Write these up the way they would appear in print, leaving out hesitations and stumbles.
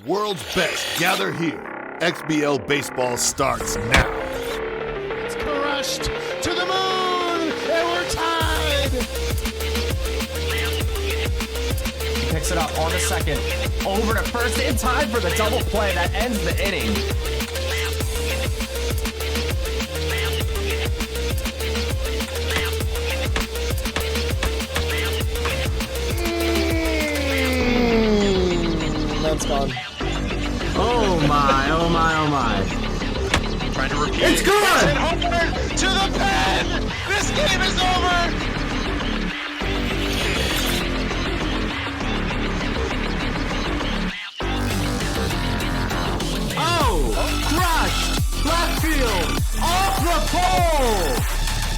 world's best gather here. XBL baseball starts now. It's crushed to the moon, and we're tied. He picks it up on the second, over to first in time for the double play that ends the inning. That's gone. Oh my, oh my, oh my. Trying to repeat. It's good! It's homeward to the pen! This game is over! Oh! Crushed! Left field! Off the pole!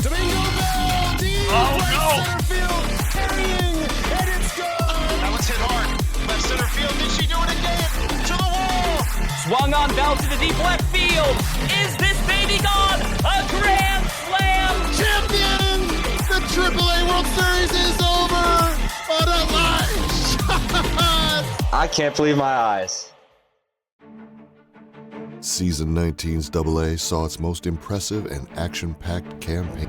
Domingo Bell! Deep right center field! Carrying! And it's gone! That was hit hard. Left center field. Did she do it again? To the wall! Swung on Bell to the deep left field. Is this baby gone? A grand slam! Champion! The AAA World Series is over! What a line shot! I can't believe my eyes. Season 19's AA saw its most impressive and action-packed campaign.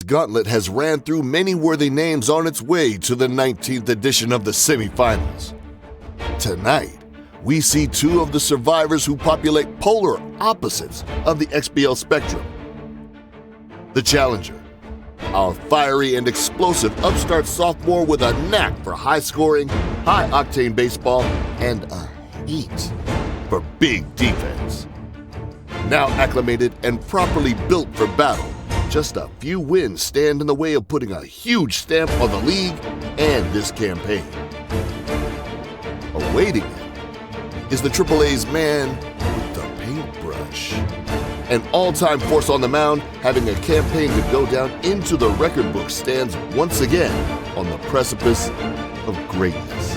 Gauntlet has ran through many worthy names on its way to the 19th edition of the semifinals. Tonight, we see two of the survivors who populate polar opposites of the XBL spectrum. The challenger, our fiery and explosive upstart sophomore with a knack for high-scoring, high-octane baseball and a heat for big defense. Now acclimated and properly built for battle, just a few wins stand in the way of putting a huge stamp on the league and this campaign. Awaiting him is the AAA's man with the paintbrush. An all-time force on the mound, having a campaign to go down into the record book, stands once again on the precipice of greatness.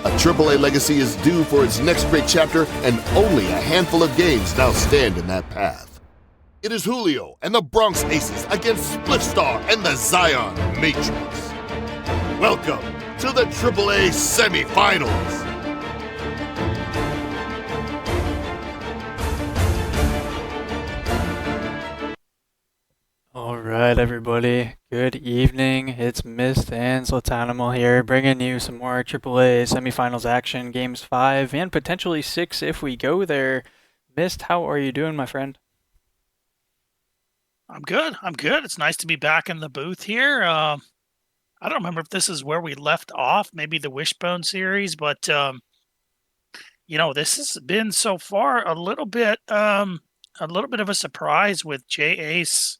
A AAA legacy is due for its next great chapter, and only a handful of games now stand in that path. It is Julio and the Bronx Aces against Spliffstar and the Zion Matrix. Welcome to the AAA semifinals. All right, everybody. Good evening. It's Mist and Zlatanimal here, bringing you some more AAA semifinals action, games 5 and potentially 6 if we go there. Mist, how are you doing, my friend? I'm good. It's nice to be back in the booth here. I don't remember if this is where we left off, maybe the Wishbone series, but this has been so far a little bit of a surprise with JAce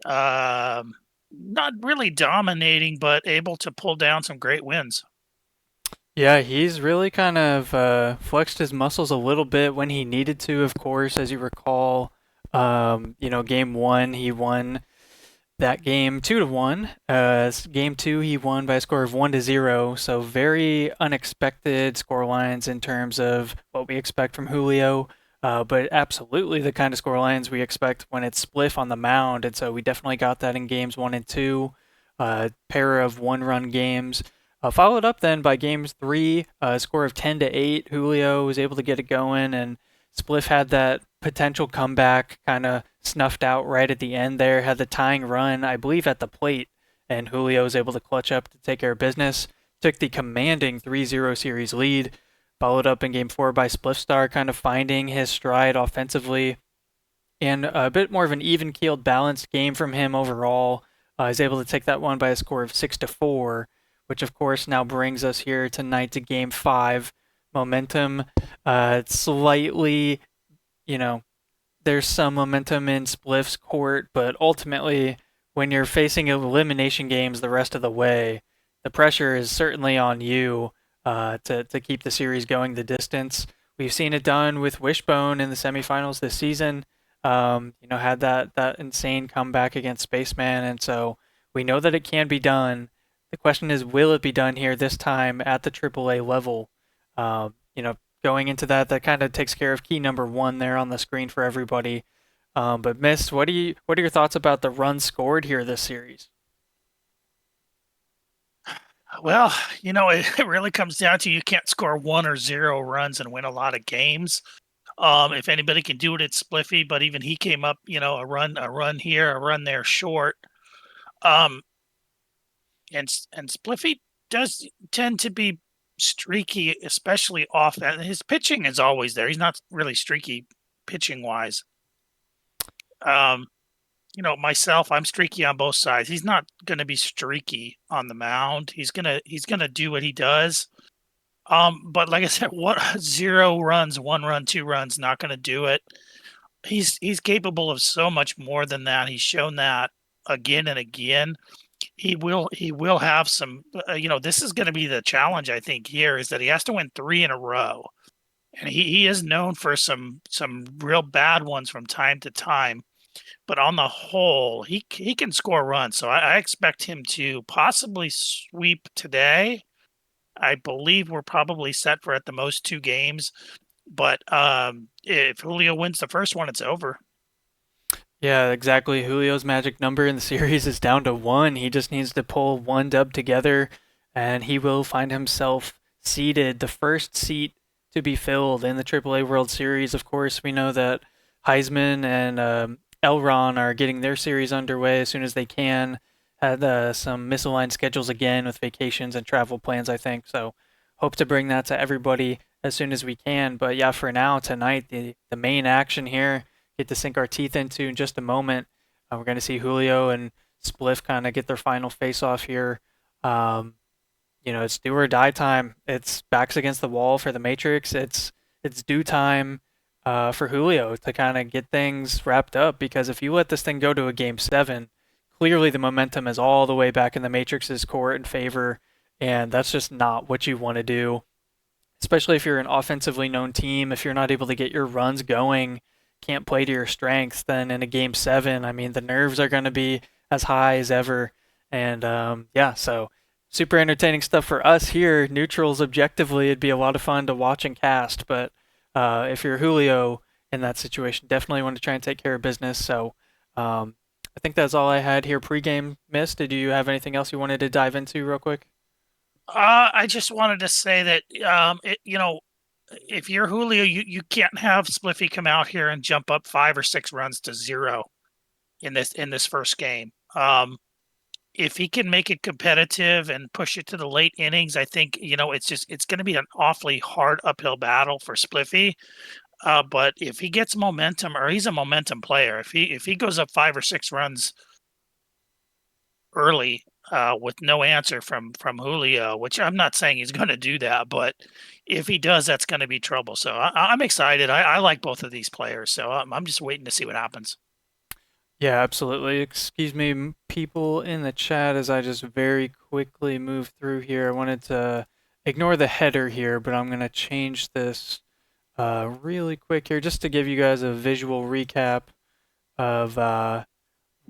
not really dominating, but able to pull down some great wins. Yeah, he's really kind of flexed his muscles a little bit when he needed to, of course, as you recall. Game 1, he won that game 2-1. Game 2, he won by a score of 1-0. So very unexpected score lines in terms of what we expect from Julio, but absolutely the kind of score lines we expect when it's Spliff on the mound. And so we definitely got that in games 1 and 2, pair of one-run games. Followed up then by games 3, a score of 10-8. Julio was able to get it going, and Spliff had that potential comeback kind of snuffed out right at the end there, had the tying run, I believe, at the plate, and Julio was able to clutch up to take care of business, took the commanding 3-0 series lead, followed up in Game 4 by Spliffstar kind of finding his stride offensively, and a bit more of an even-keeled, balanced game from him overall. He's able to take that one by a score of 6-4, which of course now brings us here tonight to Game 5. Momentum slightly, there's some momentum in Spliff's court, but ultimately when you're facing elimination games the rest of the way, the pressure is certainly on you to keep the series going the distance. We've seen it done with Wishbone in the semifinals this season. Had that insane comeback against Spaceman, and so we know that it can be done. The question is, will it be done here this time at the AAA level? Going into that kind of takes care of key number 1 there on the screen for everybody. But Mist, what are your thoughts about the runs scored here this series? Well, it really comes down to you can't score 1 or 0 runs and win a lot of games. If anybody can do it, it's Spliffy, but even he came up, a run here, a run there short. And Spliffy does tend to be streaky, especially off that. His pitching is always there. He's not really streaky pitching wise. Myself, I'm streaky on both sides. He's not going to be streaky on the mound. He's gonna do what he does. But like I said, 0 runs, 1 run, 2 runs, not going to do it. He's capable of so much more than that. He's shown that again and again. He will have some. This is going to be the challenge. I think here is that he has to win 3 in a row, and he is known for some real bad ones from time to time. But on the whole, he can score runs. So I expect him to possibly sweep today. I believe we're probably set for at the most 2 games. But if Julio wins the first one, it's over. Yeah, exactly. Julio's magic number in the series is down to 1. He just needs to pull 1 dub together, and he will find himself seated, the first seat to be filled in the AAA World Series. Of course, we know that Heisman and Elron are getting their series underway as soon as they can. Had some misaligned schedules again with vacations and travel plans, I think. So hope to bring that to everybody as soon as we can. But yeah, for now, tonight, the main action here, get to sink our teeth into in just a moment. We're going to see Julio and Spliff kind of get their final face-off here. It's do or die time. It's backs against the wall for the Matrix. It's due time for Julio to kind of get things wrapped up, because if you let this thing go to a Game 7, clearly the momentum is all the way back in the Matrix's court in favor, and that's just not what you want to do, especially if you're an offensively known team. If you're not able to get your runs going, can't play to your strengths, then in a Game 7, I mean, the nerves are going to be as high as ever. And so super entertaining stuff for us here. Neutrals, objectively, it'd be a lot of fun to watch and cast, but if you're Julio in that situation, definitely want to try and take care of business. So I think that's all I had here pregame. Mist, did you have anything else you wanted to dive into real quick? I just wanted to say that if you're Julio, you can't have Spliffy come out here and jump up 5 or 6 runs to 0 in this first game. If he can make it competitive and push it to the late innings, I think it's going to be an awfully hard uphill battle for Spliffy. But if he gets momentum, or he's a momentum player, if he goes up 5 or 6 runs early with no answer from Julio, which I'm not saying he's going to do that, but if he does, that's going to be trouble. So I'm excited. I like both of these players, so I'm just waiting to see what happens. Yeah, absolutely. Excuse me, people in the chat, as I just very quickly move through here. I wanted to ignore the header here, but I'm going to change this really quick here just to give you guys a visual recap of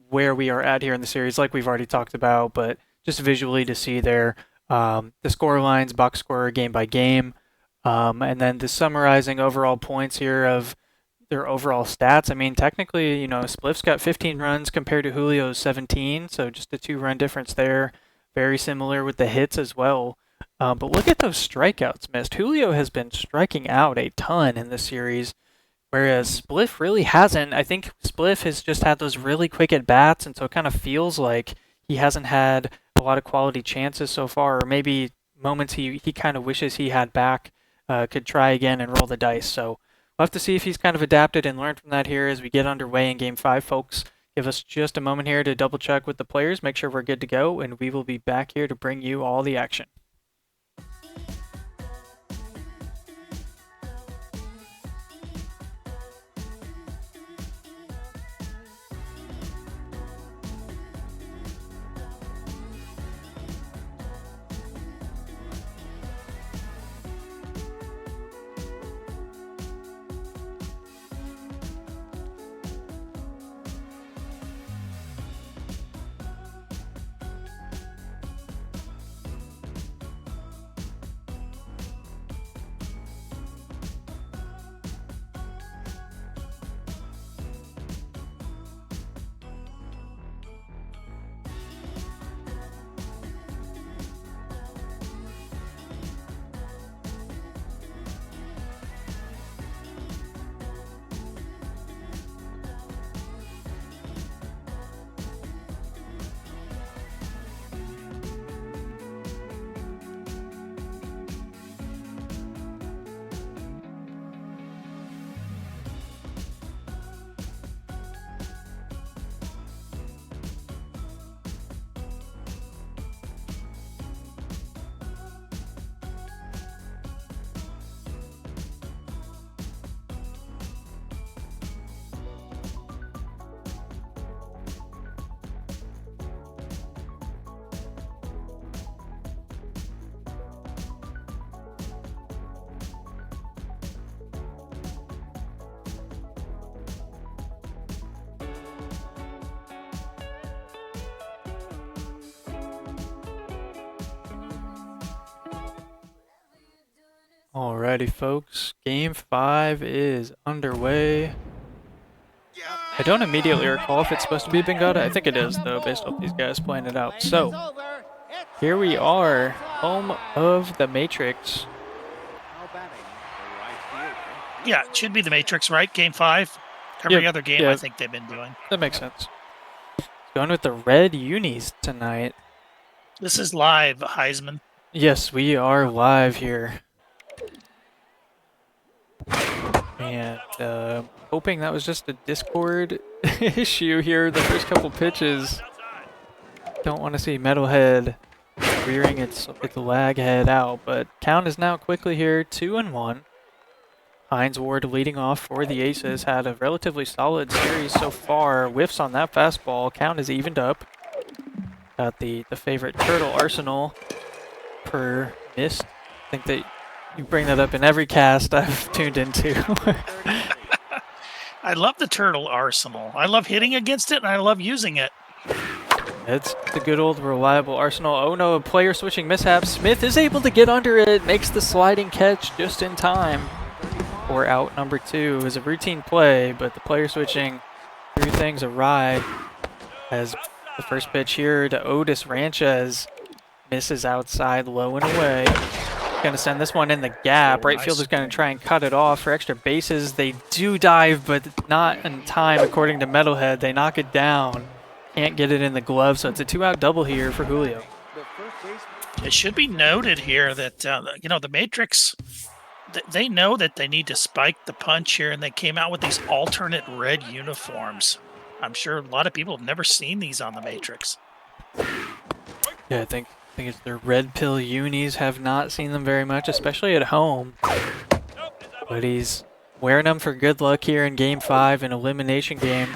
where we are at here in the series, like we've already talked about, but just visually to see there the score lines, box score game by game, and then the summarizing overall points here of their overall stats. I mean, technically, Spliff's got 15 runs compared to Julio's 17, so just a 2-run difference there. Very similar with the hits as well. But look at those strikeouts missed. Julio has been striking out a ton in this series, whereas Spliff really hasn't. I think Spliff has just had those really quick at-bats, and so it kind of feels like he hasn't had a lot of quality chances so far, or maybe moments he kind of wishes he had back, could try again and roll the dice. So we'll have to see if he's kind of adapted and learned from that here as we get underway in Game 5, folks. Give us just a moment here to double check with the players, make sure we're good to go, and we will be back here to bring you all the action. Alrighty, folks. Game 5 is underway. I don't immediately recall if it's supposed to be Bengata. I think it is, though, based off these guys playing it out. So, here we are, home of the Matrix. Yeah, it should be the Matrix, right? Game 5. Every other game I think they've been doing. That makes sense. Going with the red unis tonight. This is live, Heisman. Yes, we are live here. And hoping that was just a Discord issue here the first couple pitches. Don't want to see Metalhead rearing its lag head out, but count is now quickly here, 2-1. Hines Ward leading off for the Aces, had a relatively solid series so far. Whiffs on that fastball, count is evened up. Got the favorite Turtle Arsenal per missed. I think that you bring that up in every cast I've tuned into. I love the Turtle Arsenal. I love hitting against it, and I love using it. It's the good old reliable Arsenal. Oh no, a player switching mishap. Smith is able to get under it, makes the sliding catch just in time. For out number 2 is a routine play, but the player switching threw things awry as the first pitch here to Otis Ranches misses outside low and away. Going to send this one in the gap. Right fielder's going to try and cut it off for extra bases. They do dive, but not in time according to Metalhead. They knock it down. Can't get it in the glove, so it's a 2-out double here for Julio. It should be noted here that, the Matrix, they know that they need to spike the punch here, and they came out with these alternate red uniforms. I'm sure a lot of people have never seen these on the Matrix. Yeah, I think it's their red pill unis. Have not seen them very much, especially at home. But he's wearing them for good luck here in Game 5, an elimination game.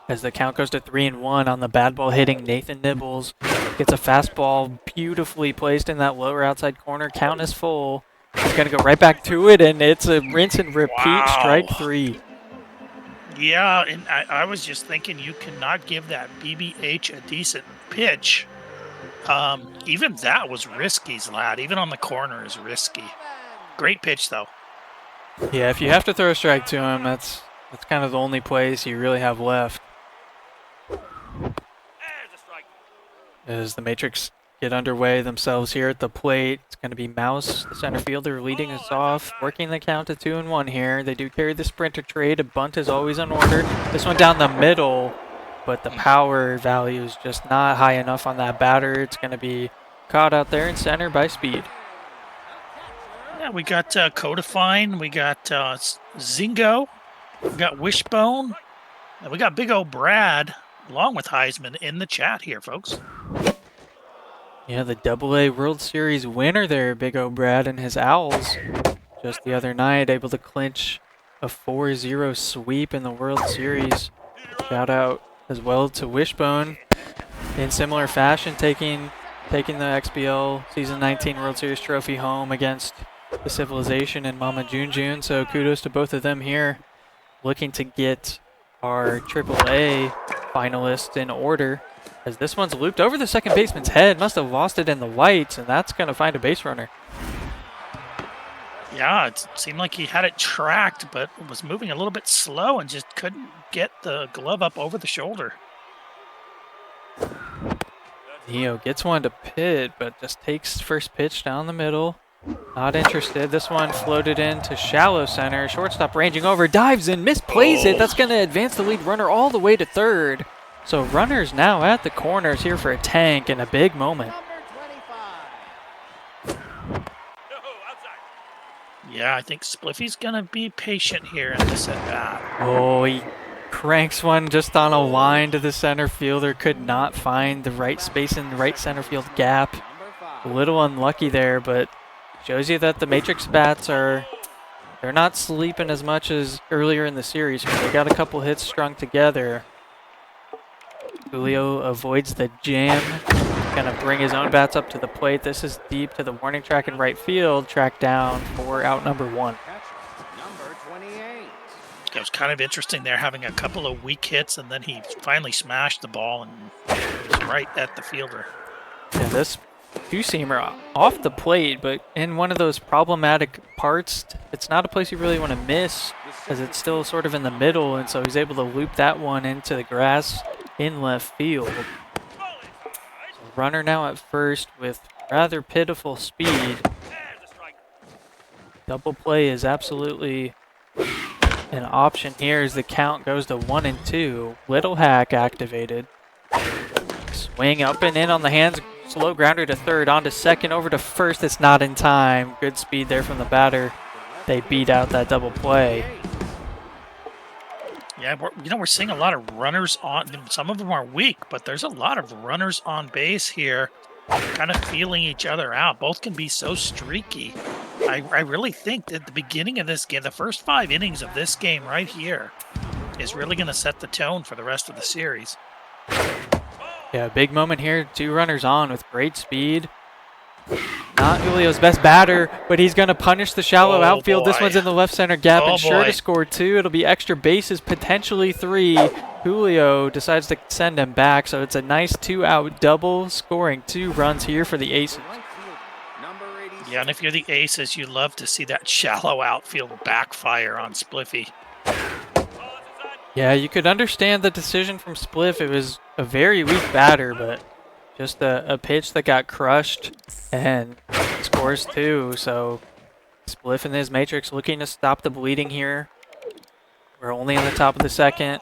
As the count goes to 3-1 on the bad ball hitting Nathan Nibbles. Gets a fastball beautifully placed in that lower outside corner. Count is full. He's going to go right back to it, and it's a rinse and repeat, strike 3. Yeah, and I was just thinking you cannot give that BBH a decent pitch. Even that was risky, Zlad. Even on the corner is risky. Great pitch, though. Yeah, if you have to throw a strike to him, that's kind of the only place you really have left. As the Matrix get underway themselves here at the plate, it's going to be Mouse, the center fielder, leading us off, working the count to 2-1 here. They do carry the sprinter trade. A bunt is always in order. This one down the middle, but the power value is just not high enough on that batter. It's going to be caught out there in center by Speed. Yeah, we got Codifine, we got Zingo, we got Wishbone, and we got big old Brad, along with Heisman, in the chat here, folks. Yeah, the AA World Series winner there, Big O Brad and his Owls. Just the other night, able to clinch a 4-0 sweep in the World Series. Shout out as well to Wishbone. In similar fashion, taking the XBL Season 19 World Series trophy home against the Civilization and Mama June. So kudos to both of them here. Looking to get our AAA finalists in order. As this one's looped over the second baseman's head. Must have lost it in the lights, and that's going to find a base runner. Yeah, it seemed like he had it tracked, but was moving a little bit slow and just couldn't get the glove up over the shoulder. Neo gets one to pit, but just takes first pitch down the middle. Not interested. This one floated into shallow center. Shortstop ranging over, dives in, misplays it. That's going to advance the lead runner all the way to third. So runners now at the corners here for a tank in a big moment. Yeah, I think Spliffy's going to be patient here in this at-bat. Oh, he cranks one just on a line to the center fielder. Could not find the right space in the right center field gap. A little unlucky there, but shows you that the Matrix bats they're not sleeping as much as earlier in the series. They got a couple hits strung together. Julio avoids the jam. Gonna bring his own bats up to the plate. This is deep to the warning track in right field. Track down for out number 1. It was kind of interesting there, having a couple of weak hits, and then he finally smashed the ball and was right at the fielder. Yeah, this two-seamer off the plate, but in one of those problematic parts. It's not a place you really want to miss, as it's still sort of in the middle, and so he's able to loop that one into the grass in left field. So runner now at first with rather pitiful speed. Double play is absolutely an option here as the count goes to 1-2. Little hack activated. Swing up and in on the hands. Slow grounder to third, on to second, over to first. It's not in time. Good speed there from the batter. They beat out that double play. Yeah, we're seeing a lot of runners on. Some of them are weak, but there's a lot of runners on base here, kind of feeling each other out. Both can be so streaky. I really think that the beginning of this game, the first 5 innings of this game right here, is really going to set the tone for the rest of the series. Yeah, big moment here. 2 runners on with great speed. Not Julio's best batter, but he's going to punish the shallow outfield. This one's in the left center gap and sure to score 2. It'll be extra bases, potentially 3. Julio decides to send him back, so it's a nice 2-out double, scoring 2 runs here for the Aces. Yeah, and if you're the Aces, you love to see that shallow outfield backfire on Spliffy. Yeah, you could understand the decision from Spliff. It was a very weak batter, but just a pitch that got crushed and scores 2. So Spliff in his matrix looking to stop the bleeding here. We're only in the top of the second.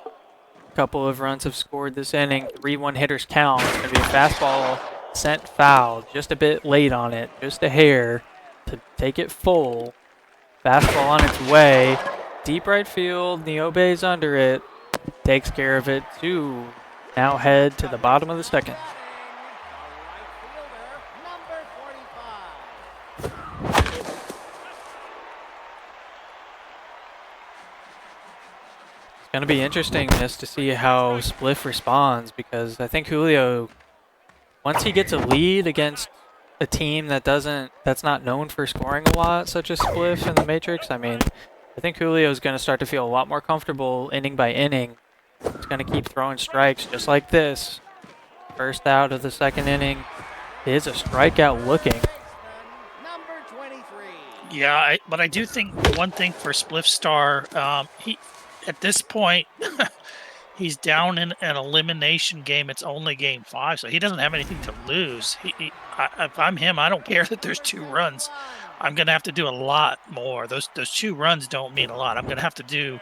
A couple of runs have scored this inning. 3-1 hitters count. It's going to be a fastball sent foul. Just a bit late on it. Just a hair to take it full. Fastball on its way. Deep right field. Niobe's under it. Takes care of it. 2 now head to the bottom of the second. It's going to be interesting just to see how Spliff responds, because I think Julio, once he gets a lead against a team that's not known for scoring a lot, such as Spliff in the Matrix, I mean, I think Julio is going to start to feel a lot more comfortable inning by inning. He's going to keep throwing strikes just like this. First out of the second inning is a strikeout looking. Yeah, but I do think one thing for Spliffstar, he at this point, he's down in an elimination game. It's only game 5, so he doesn't have anything to lose. If I'm him, I don't care that there's 2 runs. I'm going to have to do a lot more. Those 2 runs don't mean a lot. I'm going to have to do,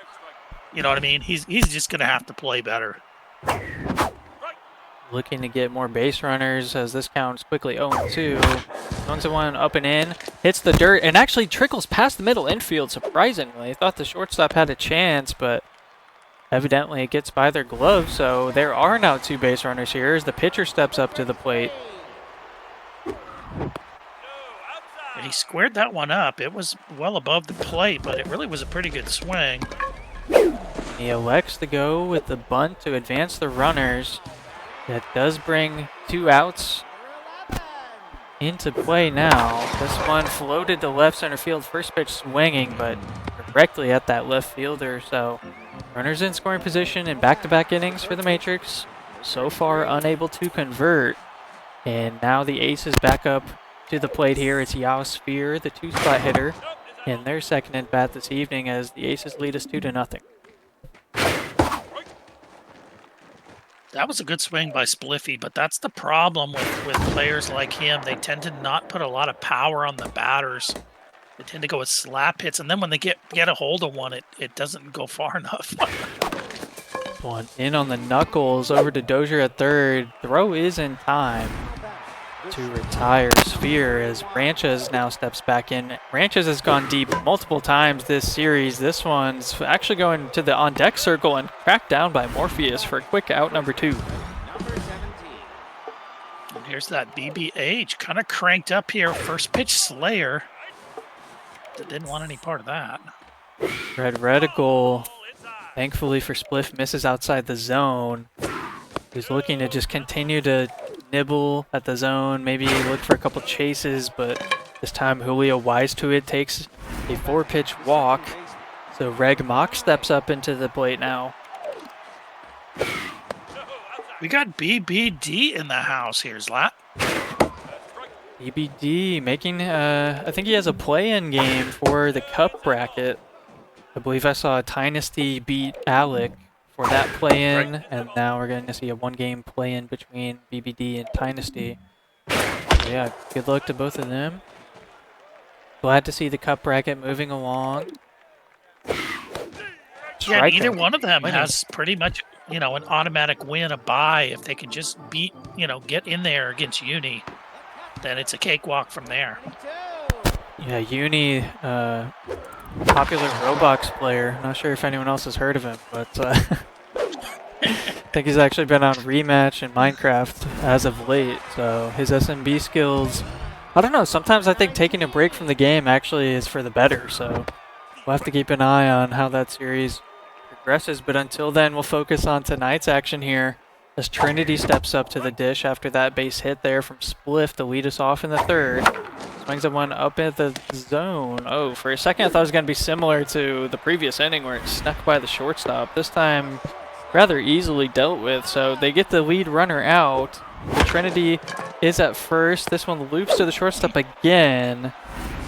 you know what I mean? He's just going to have to play better. Looking to get more base runners as this counts quickly 0-2. 1-1 up and in. Hits the dirt and actually trickles past the middle infield, surprisingly. I thought the shortstop had a chance, but evidently it gets by their glove, so there are now 2 base runners here as the pitcher steps up to the plate. And he squared that one up. It was well above the plate, but it really was a pretty good swing. He elects to go with the bunt to advance the runners. That does bring 2 outs into play now. This one floated to left center field. First pitch swinging, but directly at that left fielder. So runners in scoring position in back-to-back innings for the Matrix. So far unable to convert. And now the Aces back up to the plate here. It's Yao Sphere, the 2-spot hitter, in their second at bat this evening as the Aces lead us 2-0. That was a good swing by Spliffy, but that's the problem with players like him. They tend to not put a lot of power on the batters. They tend to go with slap hits, and then when they get a hold of one, it doesn't go far enough. One in on the knuckles, over to Dozier at third. Throw is in time to retire Sphere as Ranches now steps back in. Ranches has gone deep multiple times this series. This one's actually going to the on-deck circle and cracked down by Morpheus for a quick out number 2. And here's that BBH kind of cranked up here. First pitch Slayer. Didn't want any part of that. Red Reticle, thankfully for Spliff, misses outside the zone. He's looking to just continue to nibble at the zone, maybe look for a couple chases, but this time Julio wise to it, takes a 4-pitch walk. So Reg Mock steps up into the plate now. We got BBD in the house here, Zlat. BBD making, I think he has a play-in game for the Cup bracket. I believe I saw Dynasty beat Alec for that play-in, and now we're going to see a one-game play-in between BBD and Dynasty. So yeah, good luck to both of them. Glad to see the Cup bracket moving along. Yeah, either one of them has pretty much, you know, an automatic win, a bye. If they can just beat, you know, get in there against Uni, then it's a cakewalk from there. Yeah, Uni, popular Roblox player. Not sure if anyone else has heard of him, but I think he's actually been on Rematch and Minecraft as of late. So his SMB skills, I don't know, sometimes I think taking a break from the game actually is for the better. So we'll have to keep an eye on how that series progresses. But until then, we'll focus on tonight's action here as Trinity steps up to the dish after that base hit there from Spliff to lead us off in the third. Swings at one up at the zone. Oh, for a second I thought it was going to be similar to the previous inning where it snuck by the shortstop. This time rather easily dealt with, so they get the lead runner out. Trinity is at first. This one loops to the shortstop again.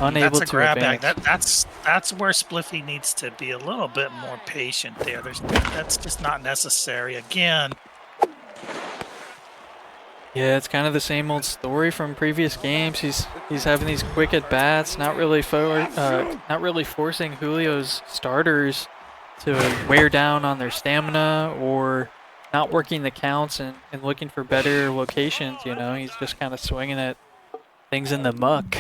Unable that's a to grab advance. bag. That's where Spliffy needs to be a little bit more patient there. That's just not necessary. Again, yeah, it's kind of the same old story from previous games. He's having these quick at bats, not really forcing Julio's starters to wear down on their stamina or not working the counts and looking for better locations. You know, he's just kind of swinging at things in the muck,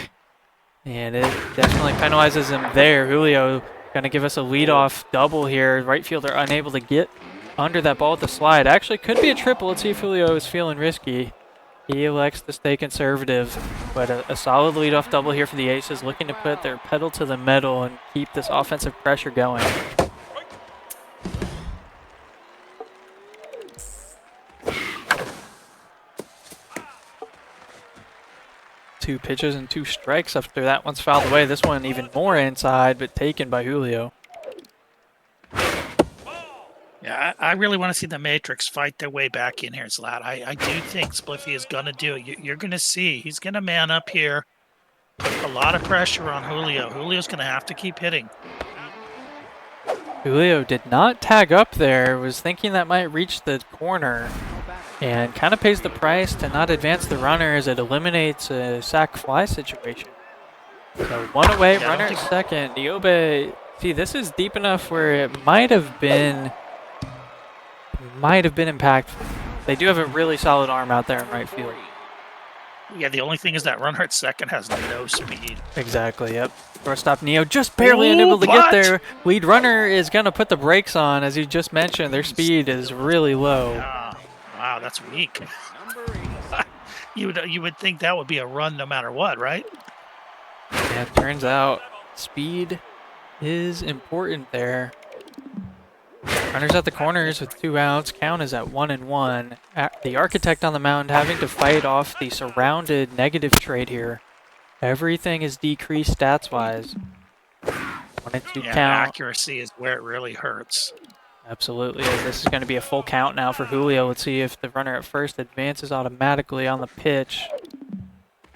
and it definitely penalizes him there. Julio gonna give us a leadoff double here. Right fielder unable to get under that ball at the slide. Actually, could be a triple. Let's see if Julio is feeling risky. He elects to stay conservative, but a solid leadoff double here for the Aces, looking to put their pedal to the metal and keep this offensive pressure going. Two pitches and two strikes after that one's fouled away. This one even more inside, but taken by Julio. yeah, I really want to see the Matrix fight their way back in here, Zlat. I do think Spliffy is going to do it. You're going to see. He's going to man up here. Put a lot of pressure on Julio. Julio's going to have to keep hitting. Julio did not tag up there. Was thinking that might reach the corner. And kind of pays the price to not advance the runner as it eliminates a sac fly situation. So one away, Yeah, runner at second. Niobe, see, this is deep enough where it might have been impactful. They do have a really solid arm out there in right field. Yeah, the only thing is that runner at second has no speed. Exactly, yep. Shortstop Neo just barely unable to get there. Lead runner is going to put the brakes on. As you just mentioned, their speed is really low. Yeah. Wow, that's weak. You would think that would be a run no matter what, right? Yeah, it turns out speed is important there. Runners at the corners with 2 outs. Count is at 1-1. The Architect on the mound having to fight off the surrounded negative trade here. Everything is decreased stats-wise. 1-2 Yeah, count. accuracy is where it really hurts. Absolutely. This is going to be a full count now for Julio. Let's see if the runner at first advances automatically on the pitch.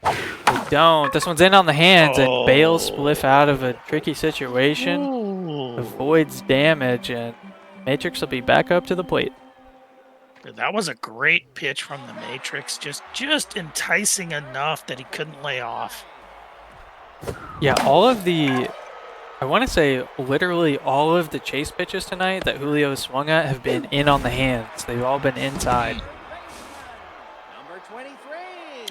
They don't. This one's in on the hands and bails Spliff out of a tricky situation. Ooh. Avoids damage, and Matrix will be back up to the plate. That was a great pitch from the Matrix. Just enticing enough that he couldn't lay off. Yeah, I want to say literally all of the chase pitches tonight that Julio swung at have been in on the hands. They've all been inside.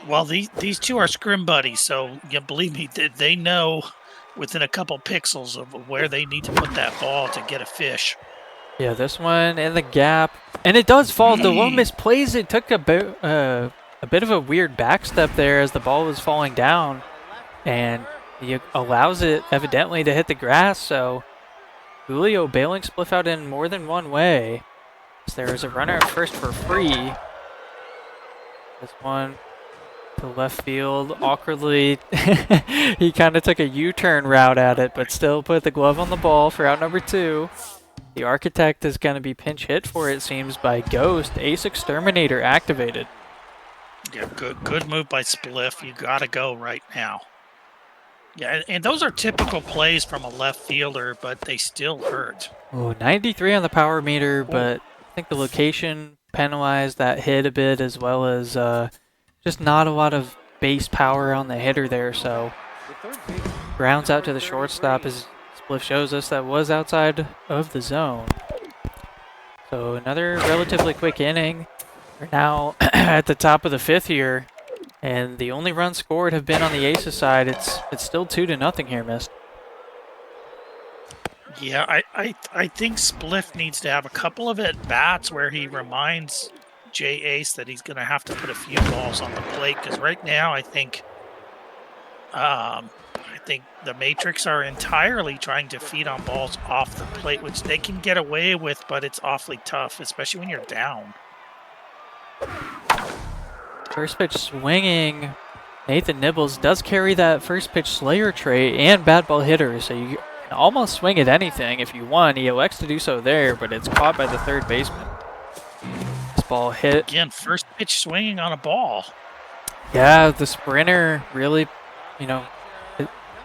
Well, these two are scrim buddies, so you believe me, they know within a couple pixels of where they need to put that ball to get a fish. Yeah, this one in the gap, and it does fall. The one misplays it. Took a bit of a weird back step there as the ball was falling down, and he allows it evidently to hit the grass. So Julio bailing Spliff out in more than one way. So there's a runner at first for free. This one to left field awkwardly. He kind of took a U-turn route at it, but still put the glove on the ball for out number 2. The Architect is going to be pinch hit for it seems by Ghost. Ace Exterminator activated. Yeah, good move by Spliff. You got to go right now. Yeah, and those are typical plays from a left fielder, but they still hurt. Oh, 93 on the power meter, but I think the location penalized that hit a bit, as well as just not a lot of base power on the hitter there. So grounds out to the shortstop, as Spliff shows us, that was outside of the zone. So another relatively quick inning. We're now at the top of the 5th here, and the only runs scored have been on the Aces side. It's still 2-0 here, Mist. Yeah, I think Spliff needs to have a couple of at-bats where he reminds J-Ace that he's going to have to put a few balls on the plate, because right now I think the Matrix are entirely trying to feed on balls off the plate, which they can get away with, but it's awfully tough, especially when you're down. First pitch swinging. Nathan Nibbles does carry that first pitch slayer trait and bad ball hitter, so you can almost swing at anything if you want. He elects to do so there, but it's caught by the third baseman. This ball hit. Again, first pitch swinging on a ball. Yeah, the sprinter really,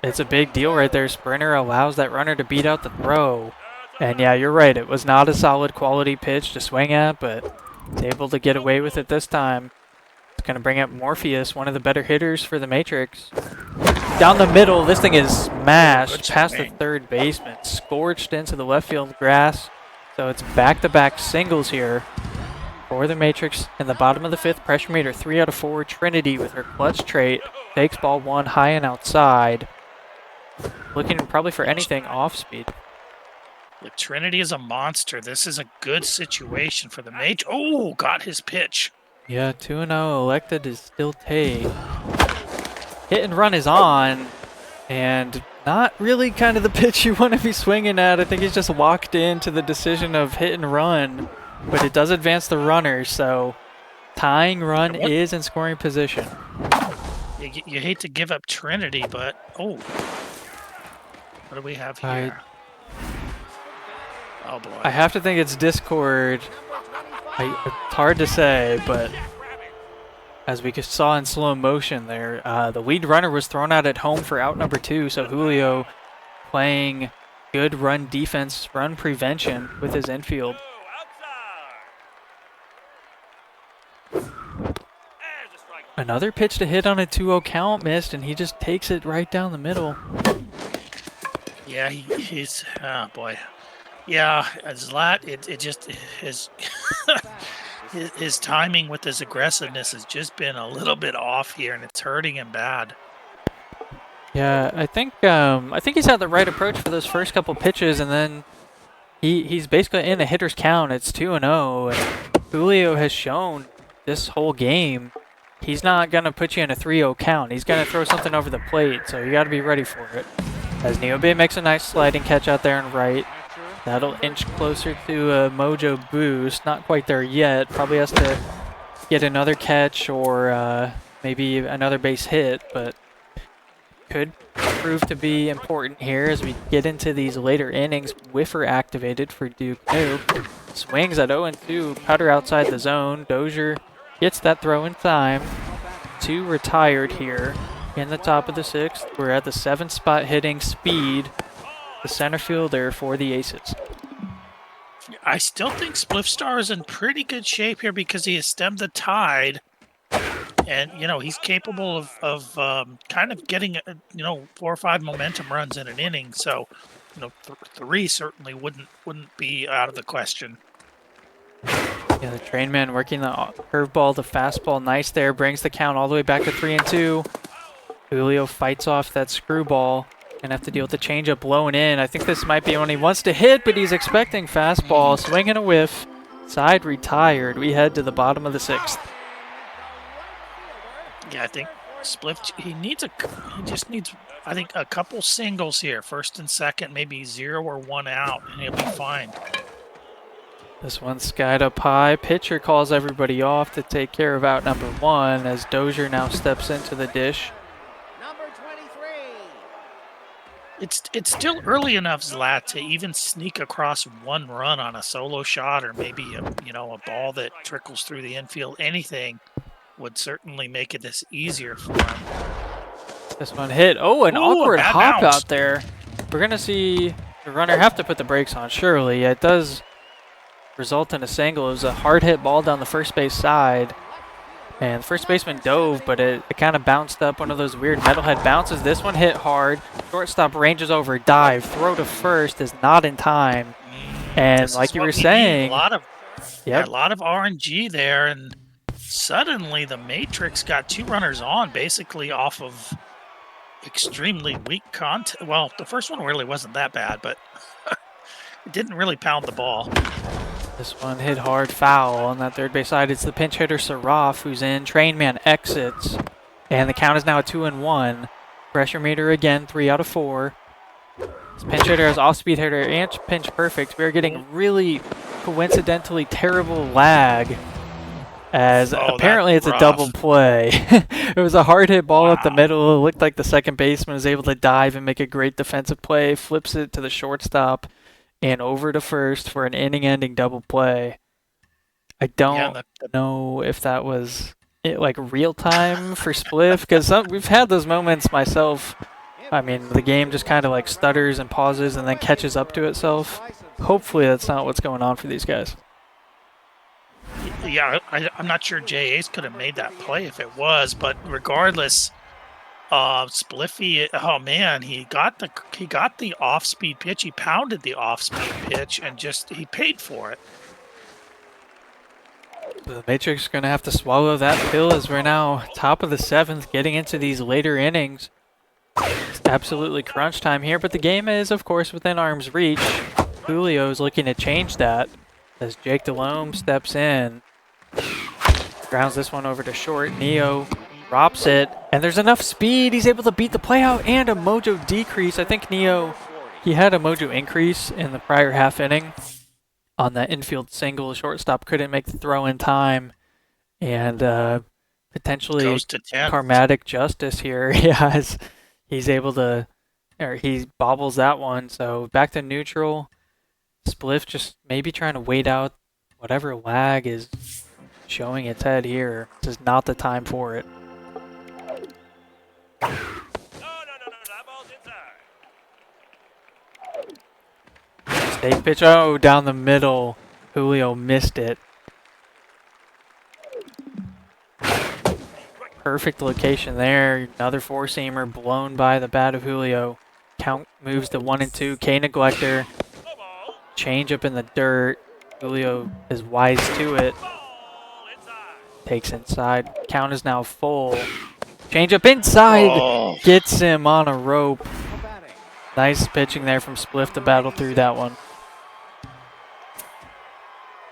it's a big deal right there. Sprinter allows that runner to beat out the throw. And yeah, you're right. It was not a solid quality pitch to swing at, but he's able to get away with it this time. It's going to bring up Morpheus, one of the better hitters for the Matrix. Down the middle, this thing is smashed past the third baseman, scorched into the left field grass. So it's back-to-back singles here for the Matrix in the bottom of the 5th. Pressure meter 3 out of 4. Trinity with her clutch trait takes ball 1 high and outside. Looking probably for anything off speed. The Trinity is a monster. This is a good situation for the Mage. Oh, got his pitch. Yeah, 2-0 elected to still take. Hit and run is on, and not really kind of the pitch you want to be swinging at. I think he's just walked into the decision of hit and run, but it does advance the runner, so tying run is in scoring position. You hate to give up Trinity, but oh. What do we have here? Oh boy. I have to think it's Discord. It's hard to say, but as we saw in slow motion there, the lead runner was thrown out at home for out number 2, so Julio playing good run defense, run prevention with his infield. Another pitch to hit on a 2-0 count missed, and he just takes it right down the middle. Yeah, he's oh boy. Yeah, Zlat, it just his timing with his aggressiveness has just been a little bit off here, and it's hurting him bad. Yeah, I think he's had the right approach for those first couple pitches, and then he's basically in a hitter's count. It's 2-0, and Julio has shown this whole game he's not gonna put you in a 3-0 count. He's gonna throw something over the plate, so you got to be ready for it. As Niobe makes a nice sliding catch out there and right. That'll inch closer to a Mojo boost. Not quite there yet. Probably has to get another catch or maybe another base hit, but could prove to be important here as we get into these later innings. Whiffer activated for Duke Noob. Swings at 0-2. Cutter outside the zone. Dozier gets that throw in time. 2 retired here in the top of the 6th. We're at the 7th spot hitting Speed, the center fielder for the Aces. I still think Spliffstar is in pretty good shape here because he has stemmed the tide. And, he's capable of kind of getting, 4 or 5 momentum runs in an inning. So, 3 certainly wouldn't be out of the question. Yeah, the train man working the curveball, the fastball, nice there. Brings the count all the way back to 3-2. Julio fights off that screwball. Gonna have to deal with the changeup blowing in. I think this might be one he wants to hit, but he's expecting fastball. Swing and a whiff. Side retired. We head to the bottom of the 6th. Yeah, I think Spliff, he just needs, I think, a couple singles here. First and second, maybe 0 or 1 out, and he'll be fine. This one's skied up high. Pitcher calls everybody off to take care of out number 1 as Dozier now steps into the dish. It's still early enough, Zlat, to even sneak across 1 run on a solo shot or maybe a ball that trickles through the infield. Anything would certainly make it this easier for him. This one hit. Oh, an Ooh, awkward bad hop bounce. out there. We're going to see the runner have to put the brakes on, surely. It does result in a single. It was a hard hit ball down the first base side. And the first baseman dove, but it kind of bounced up, one of those weird metalhead bounces. This one hit hard. Shortstop ranges over, dive, throw to first is not in time. And This like is you what were we need. saying, a lot of RNG there, and suddenly the Matrix got 2 runners on, basically off of extremely weak contact. Well, the first one really wasn't that bad, but it didn't really pound the ball. this one hit hard, foul on that third base side. It's the pinch hitter Saraf who's in. Train man exits, and the count is now at 2-1. Pressure meter again, 3 out of 4. This pinch hitter has off-speed hitter and pinch perfect. We're getting really coincidentally terrible lag, as apparently it's a double play. It was a hard hit ball up the middle. It looked like the second baseman was able to dive and make a great defensive play, flips it to the shortstop and over to first for an inning-ending double play. I don't know if that was like real time for Spliff, because we've had those moments myself. I mean, the game just kind of like stutters and pauses and then catches up to itself. Hopefully that's not what's going on for these guys. Yeah, I'm not sure JAs could have made that play if it was, but regardless, Spliffy, oh man, he got the off-speed pitch. He pounded the off-speed pitch and he paid for it. The Matrix is going to have to swallow that pill as we're now top of the 7th, getting into these later innings. It's absolutely crunch time here, but the game is, of course, within arm's reach. Julio is looking to change that as Jake Delhomme steps in. Grounds this one over to short. Neo drops it, and there's enough speed. He's able to beat the play out and a mojo decrease. I think Neo, he had a mojo increase in the prior half inning on that infield single. The shortstop couldn't make the throw in time, and potentially karmatic justice here. Yeah, he's able to, or he bobbles that one. So back to neutral. Spliff just maybe trying to wait out whatever lag is showing its head here. This is not the time for it. No, Safe pitch. Oh, down the middle. Julio missed it. Perfect location there. Another four-seamer blown by the bat of Julio. Count moves to 1-2. K neglector. Change up in the dirt. Julio is wise to it. Takes inside. Count is now full. Change up inside. Gets him on a rope. Nice pitching there from Spliff to battle through that one.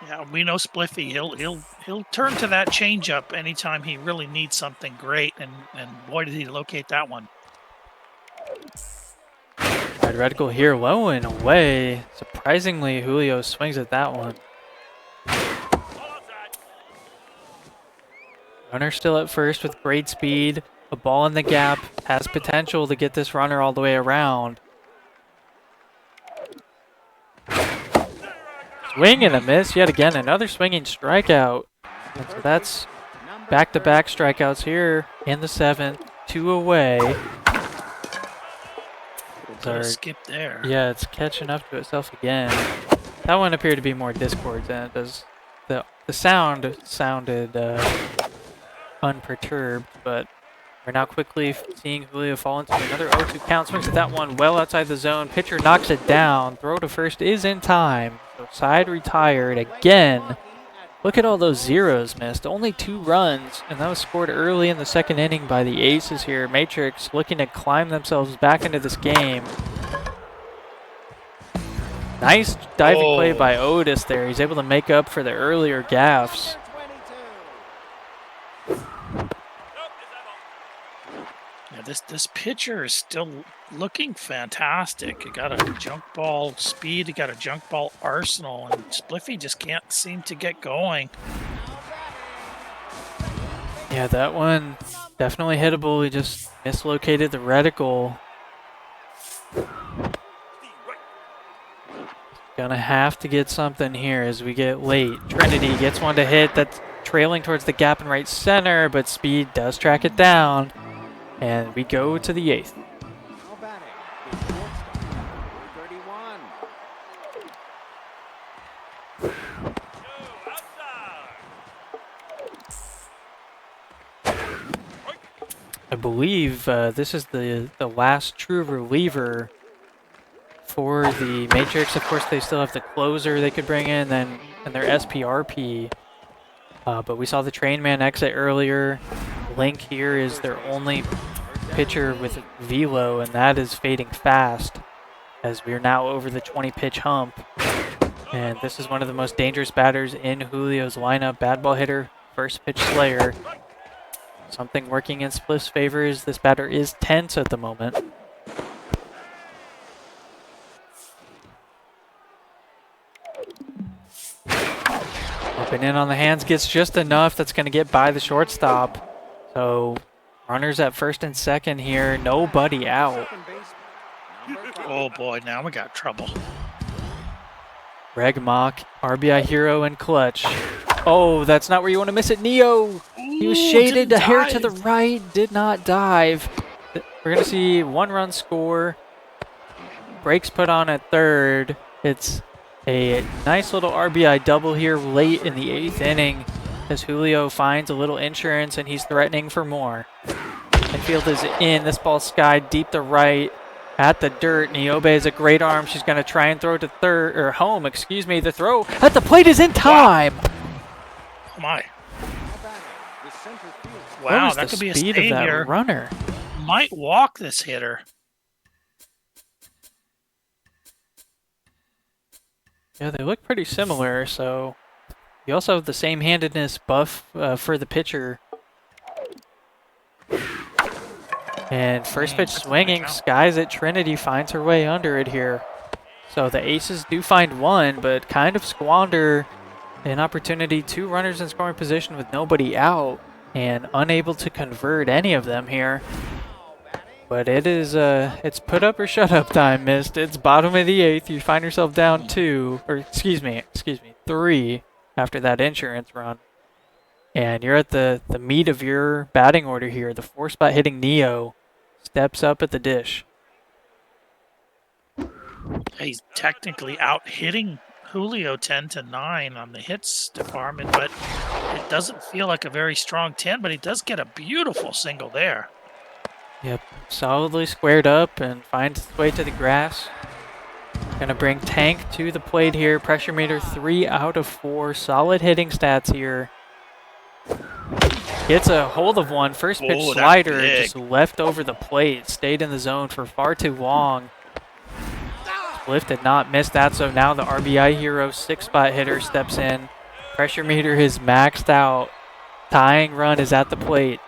Yeah, we know Spliffy. He'll turn to that changeup anytime he really needs something great, and boy did he locate that one. Red reticle here, low and away. Surprisingly, Julio swings at that one. Runner still at first with great speed. A ball in the gap has potential to get this runner all the way around. Swing and a miss yet again. Another swinging strikeout. And so that's back-to-back strikeouts here in the 7th. 2 away. Skip there. Yeah, it's catching up to itself again. That one appeared to be more discord than it does. The sound sounded unperturbed, but we're now quickly seeing Julio fall into another 0-2 count. Swings at that one well outside the zone. Pitcher knocks it down. Throw to first is in time. So side retired again. Look at all those zeros missed. Only 2 runs, and that was scored early in the 2nd inning by the Aces here. Matrix looking to climb themselves back into this game. Nice diving play by Otis there. He's able to make up for the earlier gaffes. Yeah, this pitcher is still looking fantastic. He got a junk ball speed, he got a junk ball arsenal, and Spliffy just can't seem to get going. Yeah, that one definitely hittable. He just mislocated the reticle. Gonna have to get something here as we get late. Trinity gets one to hit. That's trailing towards the gap in right center, but speed does track it down. And we go to the 8th. I believe this is the last true reliever for the Matrix. Of course, they still have the closer they could bring in, and their SPRP. But we saw the Train Man exit earlier. Link here is their only pitcher with velo, and that is fading fast as we are now over the 20-pitch hump. And this is one of the most dangerous batters in Julio's lineup. Bad ball hitter, first pitch slayer. Something working in Spliff's favor is this batter is tense at the moment. Open in on the hands, gets just enough. That's going to get by the shortstop. So runners at first and second here. Nobody out. Oh boy, now we got trouble. Greg Mock, RBI hero and clutch. Oh, that's not where you want to miss it. Neo, he was shaded a hair to the right, did not dive. We're going to see 1-run score. Brakes put on at third. It's a nice little RBI double here late in the 8th inning as Julio finds a little insurance and he's threatening for more. Infield is in. This ball skied deep to right at the dirt. Niobe is a great arm. She's going to try and throw to third, or home, excuse me. The throw at the plate is in time. Oh my. What Wow, was that the could be a speed stay of that here. runner? Might walk this hitter. Yeah, they look pretty similar, so you also have the same handedness buff for the pitcher. And first pitch swinging, skies at Trinity, finds her way under it here. So the Aces do find one, but kind of squander an opportunity. 2 runners in scoring position with nobody out and unable to convert any of them here. But it is, it's put up or shut up time, Mist. It's bottom of the 8th. You find yourself down 2, or excuse me, 3 after that insurance run. And you're at the meat of your batting order here. The 4-spot hitting Neo steps up at the dish. He's technically out hitting Julio 10-9 on the hits department, but it doesn't feel like a very strong 10, but he does get a beautiful single there. Yep, solidly squared up and finds its way to the grass. Gonna bring Tank to the plate here. Pressure meter 3 out of 4. Solid hitting stats here. Gets a hold of one. First pitch slider just left over the plate. Stayed in the zone for far too long. Spliff did not miss that, so now the RBI hero 6-spot hitter steps in. Pressure meter is maxed out. Tying run is at the plate.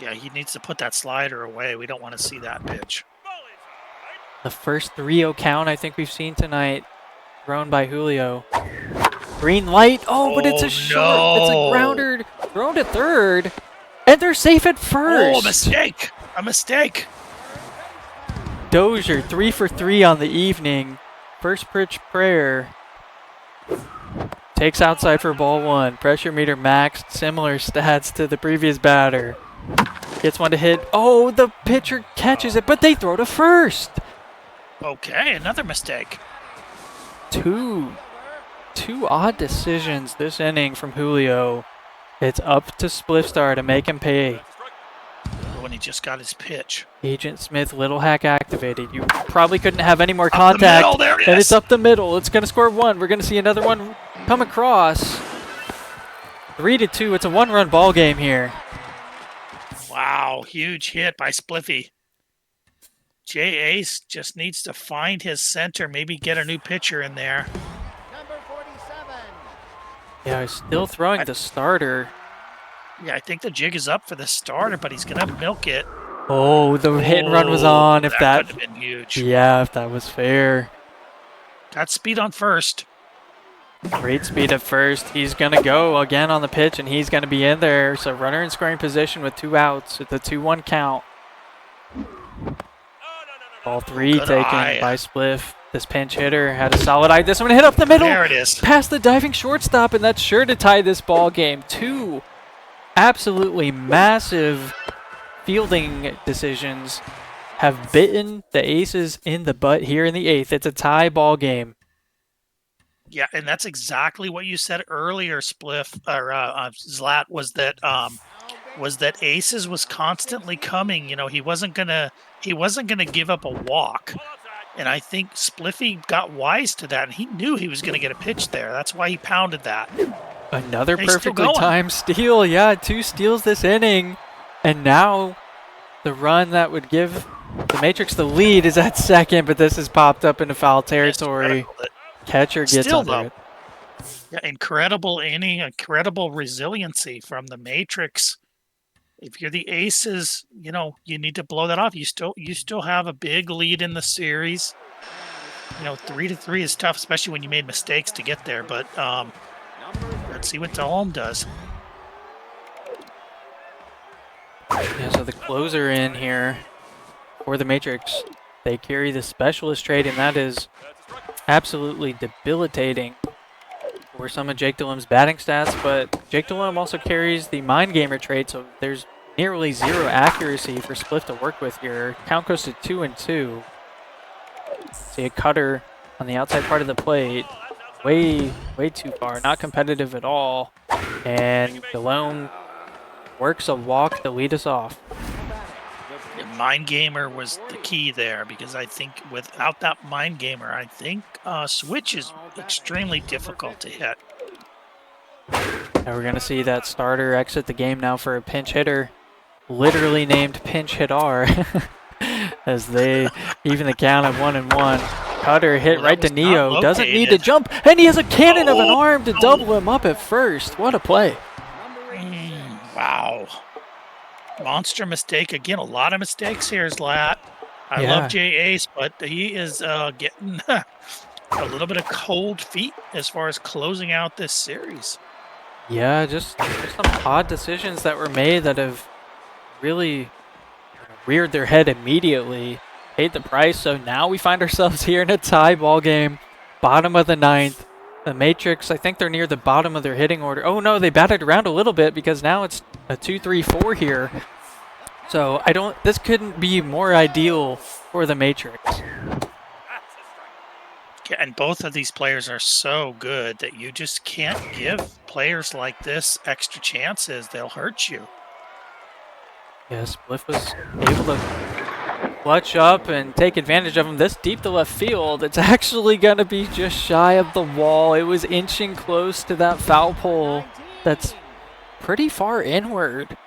Yeah, he needs to put that slider away. We don't want to see that pitch. The first 3-0 count I think we've seen tonight, thrown by Julio. Green light. Oh, but it's a short. It's a grounder thrown to third, and they're safe at first. Oh, a mistake. A mistake. Dozier 3 for 3 on the evening. First pitch prayer. Takes outside for ball 1. Pressure meter maxed. Similar stats to the previous batter. Gets one to hit. Oh, the pitcher catches it, but they throw to first. Okay, another mistake. Two odd decisions this inning from Julio. It's up to Spliffstar to make him pay. When he just got his pitch. Agent Smith, little hack activated. You probably couldn't have any more contact. Up the middle, there it and is. it's up the middle. It's going to score 1. We're going to see another one come across. 3-2. It's a 1-run ball game here. Wow, huge hit by Spliffy. JAce just needs to find his center, maybe get a new pitcher in there. Yeah, he's still throwing the starter. Yeah, I think the jig is up for the starter, but he's going to milk it. Oh, the hit and run was on. If that could have been huge. Yeah, if that was fair. Got speed on first. Great speed at first. He's going to go again on the pitch, and he's going to be in there. So runner in scoring position with 2 outs at the 2-1 count. Ball 3 taken by Spliff. This pinch hitter had a solid eye. This one hit up the middle. There it is. Past the diving shortstop, and that's sure to tie this ball game. Two absolutely massive fielding decisions have bitten the Aces in the butt here in the 8th. It's a tie ball game. Yeah, and that's exactly what you said earlier, Spliff or Zlat, was that Aces was constantly coming. You know, he wasn't gonna give up a walk, and I think Spliffy got wise to that, and he knew he was gonna get a pitch there. That's why he pounded that. Another And he's still perfectly going. timed steal. Yeah, 2 steals this inning, and now the run that would give the Matrix the lead is at second, but this has popped up into foul territory. Catcher gets Still, under though, it. Yeah, incredible inning, incredible resiliency from the Matrix. If you're the Aces, you know, you need to blow that off. You still have a big lead in the series. You know, 3-3 is tough, especially when you made mistakes to get there. But let's see what Delhomme does. Yeah, so the closer in here for the Matrix. They carry the specialist trait, and that is absolutely debilitating for some of Jake Delhomme's batting stats, but Jake Delhomme also carries the mind gamer trait, so there's nearly 0 accuracy for Spliff to work with here. Count goes to 2-2. See a cutter on the outside part of the plate. Way too far. Not competitive at all. And Delhomme works a walk to lead us off. The mind gamer was the key there, because I think without that mind gamer, I think switch is extremely difficult to hit. And we're going to see that starter exit the game now for a pinch hitter, literally named Pinch Hitter, as they even the count of 1-1. Cutter hit Well, right to that was Neo, not doesn't need to located. jump, and he has a cannon of an arm to double him up at first. What a play. Wow. Monster mistake. Again, a lot of mistakes here, Zlat. I Yeah. love JAce, but he is getting a little bit of cold feet as far as closing out this series. Yeah, just some odd decisions that were made that have really reared their head immediately, paid the price. So now we find ourselves here in a tie ball game, bottom of the 9th. The Matrix, I think they're near the bottom of their hitting order. Oh no, they batted around a little bit because now it's a 2-3-4 here. So this couldn't be more ideal for the Matrix. Yeah, and both of these players are so good that you just can't give players like this extra chances. They'll hurt you. Yes, Spliff was able to clutch up and take advantage of him. This deep to left field, it's actually going to be just shy of the wall. It was inching close to that foul pole that's pretty far inward.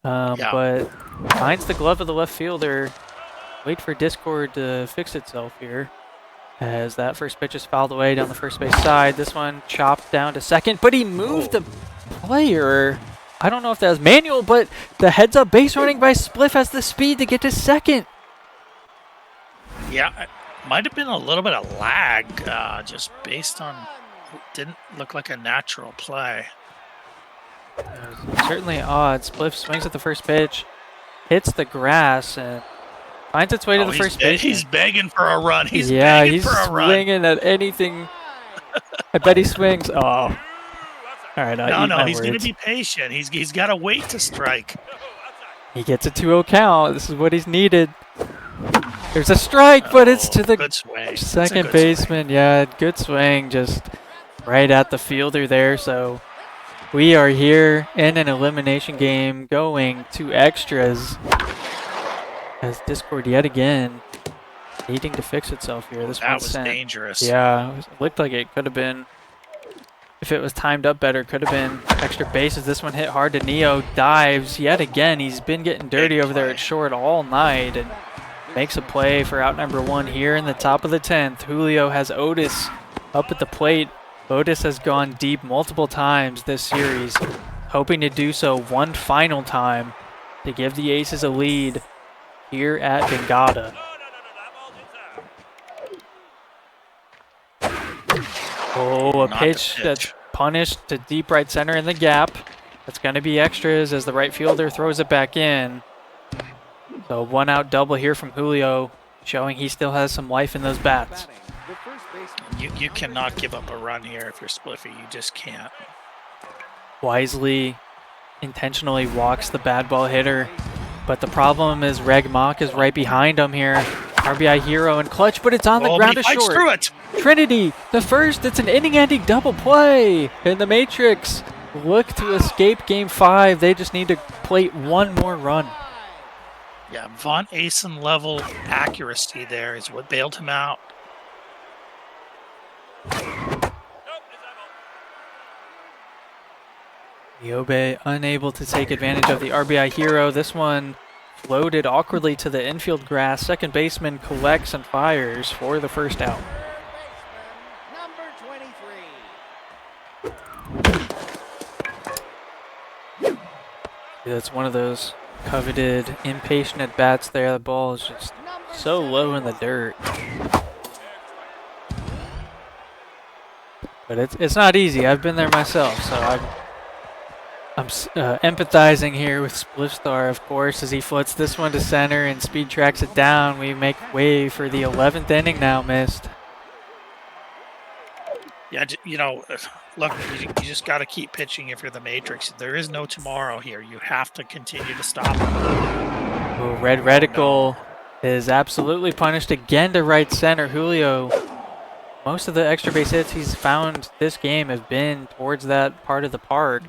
But finds the glove of the left fielder. Wait for Discord to fix itself here, as that first pitch is fouled away down the first base side. This one chopped down to second, but he moved the player. I don't know if that was manual, but the heads-up base running by Spliff has the speed to get to second. Yeah, it might have been a little bit of lag, just based on it didn't look like a natural play. Certainly odd. Spliff swings at the first pitch, hits the grass, and finds its way to the first base. He's begging for a run. He's Yeah, begging he's for a run. swinging at anything. I bet he swings. Oh. All right, No, he's going to be patient. He's got to wait to strike. He gets a 2-0 count. This is what he's needed. There's a strike, but it's to the Good swing. second It's a good baseman. swing. Yeah, good swing, just right at the fielder there. So we are here in an elimination game going to extras, as Discord yet again needing to fix itself here. This That one was sent. dangerous. Yeah, it looked like it could have been, if it was timed up better, could have been extra bases. This one hit hard to Neo, dives yet again. He's been getting dirty over there at short all night and makes a play for out number 1 here in the top of the 10th. Julio has Otis up at the plate. Otis has gone deep multiple times this series, hoping to do so one final time to give the Aces a lead here at Bengada. Oh, a Not the pitch that's punished to deep right center in the gap. That's going to be extras as the right fielder throws it back in. So 1-out double here from Julio, showing he still has some life in those bats. You cannot give up a run here if you're Spliffy. You just can't. Wisely, intentionally walks the bad ball hitter. But the problem is Reg Mach is right behind him here. RBI hero and clutch, but it's on the ground but to he fights short. through it. Trinity, the first. It's an inning-ending double play. And the Matrix look to escape Game 5. They just need to plate one more run. Yeah, Von Asen level accuracy there is what bailed him out. Niobe unable to take advantage of the RBI hero. This one floated awkwardly to the infield grass. Second baseman collects and fires for the first out. Number 23. That's one of those coveted impatient at bats there. The ball is just so low in the dirt. But it's not easy. I've been there myself, so I'm empathizing here with Spliffstar, of course, as he floats this one to center and speed tracks it down. We make way for the 11th inning now, Mist. Yeah, look, you just got to keep pitching if you're the Matrix. There is no tomorrow here. You have to continue to stop him. Oh, Red Reticle is absolutely punished again to right center. Julio, most of the extra base hits he's found this game have been towards that part of the park.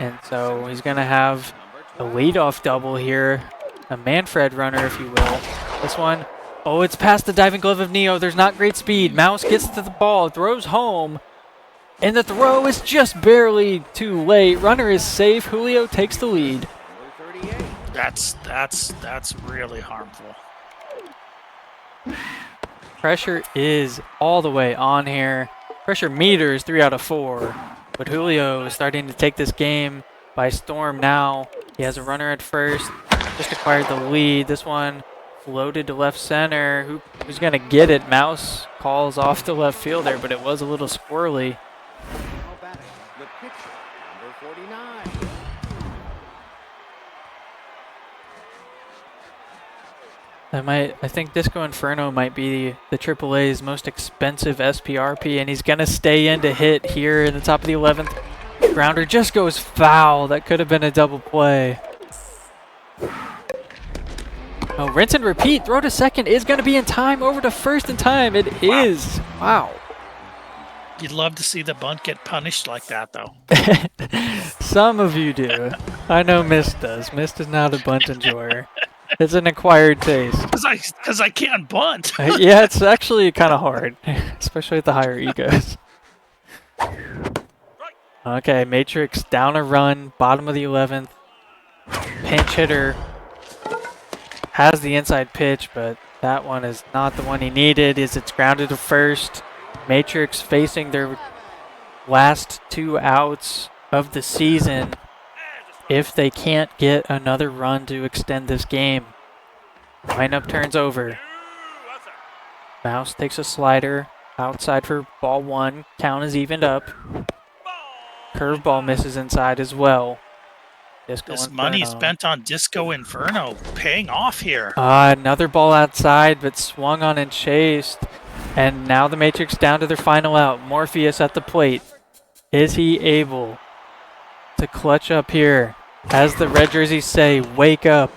And so he's going to have a leadoff double here, a Manfred runner, if you will. This one, oh, it's past the diving glove of Neo. There's not great speed. Mouse gets to the ball, throws home, and the throw is just barely too late. Runner is safe. Julio takes the lead. That's really harmful. Pressure is all the way on here. Pressure meters 3 out of 4. But Julio is starting to take this game by storm now. He has a runner at first, just acquired the lead. This one floated to left center. Who's going to get it? Mouse calls off the left fielder, but it was a little squirrely. The pitcher, number 49. I think Disco Inferno might be the AAA's most expensive SPRP, and he's going to stay in to hit here in the top of the 11th. Grounder just goes foul. That could have been a double play. Oh, rinse and repeat. Throw to second is going to be in time. Over to first in time. It is. Wow. You'd love to see the bunt get punished like that, though. Some of you do. I know Mist does. Mist is not a bunt enjoyer. It's an acquired taste. Because I can't bunt. Yeah, it's actually kind of hard, especially with the higher egos. Okay, Matrix down a run, bottom of the 11th. Pinch hitter has the inside pitch, but that one is not the one he needed. It's grounded to first. Matrix facing their last 2 outs of the season if they can't get another run to extend this game. Lineup turns over. Mouse takes a slider outside for ball 1. Count is evened up. Curveball misses inside as well. This money spent on Disco Inferno paying off here. Another ball outside, but swung on and chased. And now the Matrix down to their final out. Morpheus at the plate. Is he able to clutch up here? As the red jerseys say, wake up.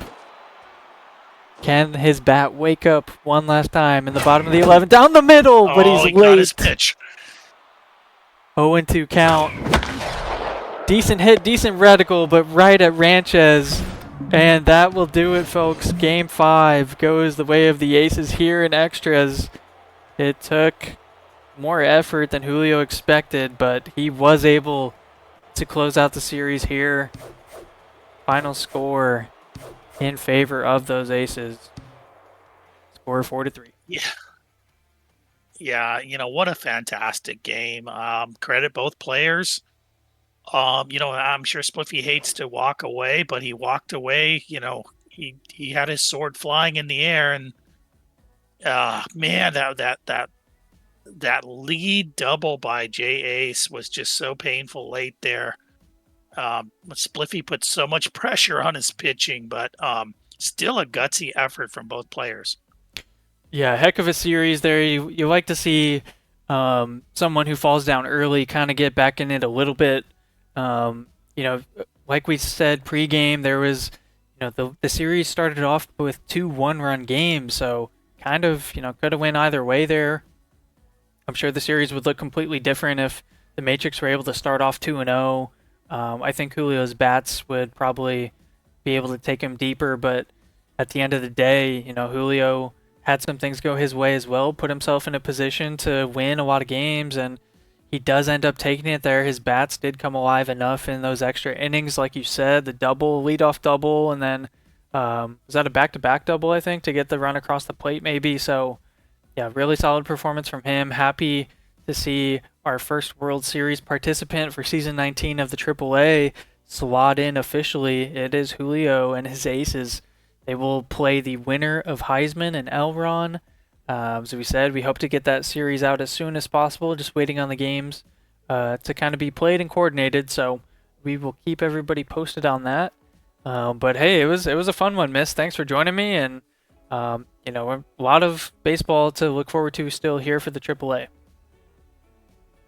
Can his bat wake up one last time in the bottom of the 11th? Down the middle, but he's he late. got his pitch. 0-2 count. Decent hit, decent reticle, but right at Ranches. And that will do it, folks. Game 5 goes the way of the Aces here in extras. It took more effort than Julio expected, but he was able to close out the series here. Final score in favor of those Aces. Score 4-3. Yeah, what a fantastic game. Credit both players. I'm sure Spliffy hates to walk away, but he walked away. He had his sword flying in the air, and man, that lead double by JAce was just so painful late there. Spliffy put so much pressure on his pitching, but still a gutsy effort from both players. Yeah, heck of a series there. You like to see someone who falls down early kind of get back in it a little bit. You know, like we said pregame, there was, you know, the series started off with 2 one-run games, so kind of, you know, could have went either way there. I'm sure the series would look completely different if the Matrix were able to start off 2-0. I think Julio's bats would probably be able to take him deeper, but at the end of the day, you know, Julio had some things go his way as well, put himself in a position to win a lot of games, and he does end up taking it there. His bats did come alive enough in those extra innings, like you said, the double, leadoff double, and then was that a back-to-back double, I think, to get the run across the plate maybe. So, yeah, really solid performance from him. Happy to see our first World Series participant for season 19 of the AAA slot in officially. It is Julio and his Aces. They will play the winner of Heisman and Elron. As we said, we hope to get that series out as soon as possible. Just waiting on the games to kind of be played and coordinated. So we will keep everybody posted on that. But hey, it was a fun one, Miss. Thanks for joining me, and you know, a lot of baseball to look forward to still here for the AAA.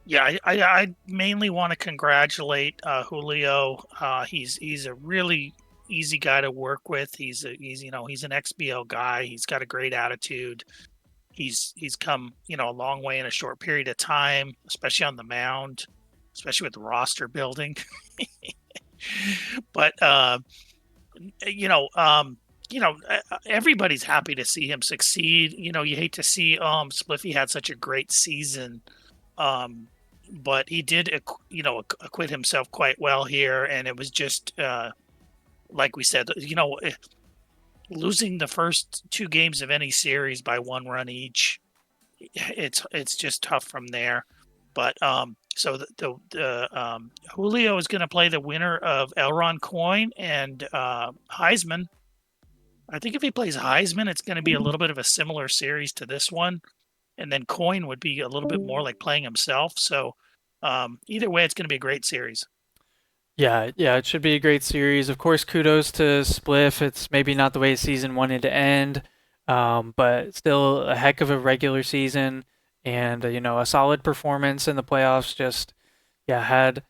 Yeah, I mainly want to congratulate Julio. He's a really easy guy to work with. He's an XBL guy. He's got a great attitude. He's come, you know, a long way in a short period of time, especially on the mound, especially with the roster building. But everybody's happy to see him succeed. You know, you hate to see Spliffy had such a great season. But he did, acquit himself quite well here, and it was just like we said, you know, losing the first 2 games of any series by 1 run each, it's just tough from there. But so the Julio is going to play the winner of Elron Coin and Heisman. I think if he plays Heisman, it's going to be a little bit of a similar series to this one. And then Coin would be a little bit more like playing himself. So either way, it's going to be a great series. Yeah, it should be a great series. Of course, kudos to Spliff. It's maybe not the way season wanted to end, but still a heck of a regular season, and you know, a solid performance in the playoffs. Just had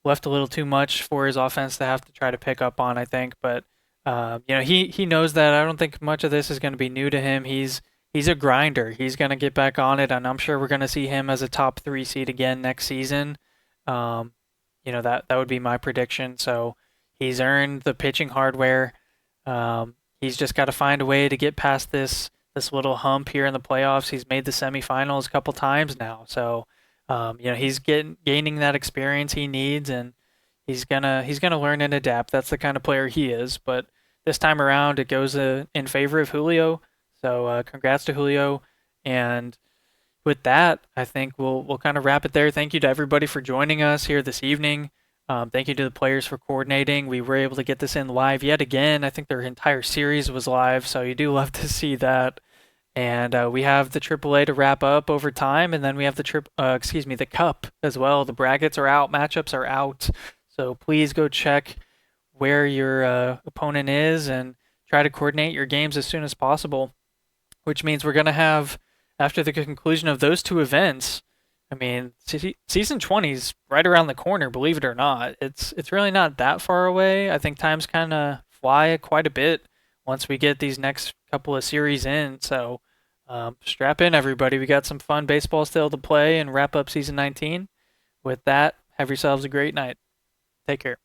left a little too much for his offense to have to try to pick up on, I think. But you know, he knows that. I don't think much of this is going to be new to him. He's a grinder. He's going to get back on it, and I'm sure we're going to see him as a top 3 seed again next season. You know, that would be my prediction. So he's earned the pitching hardware. He's just got to find a way to get past this little hump here in the playoffs. He's made the semifinals a couple times now. So you know, he's gaining that experience he needs, and he's gonna learn and adapt. That's the kind of player he is. But this time around, it goes in favor of Julio. So congrats to Julio. And with that, I think we'll kind of wrap it there. Thank you to everybody for joining us here this evening. Thank you to the players for coordinating. We were able to get this in live yet again. I think their entire series was live, so you do love to see that. And we have the AAA to wrap up over time, and then we have the Cup as well. The brackets are out, matchups are out. So please go check where your opponent is and try to coordinate your games as soon as possible, which means we're going to have, after the conclusion of those 2 events, I mean, season 20 is right around the corner, believe it or not. It's really not that far away. I think times kind of fly quite a bit once we get these next couple of series in. So strap in, everybody. We got some fun baseball still to play and wrap up season 19. With that, have yourselves a great night. Take care.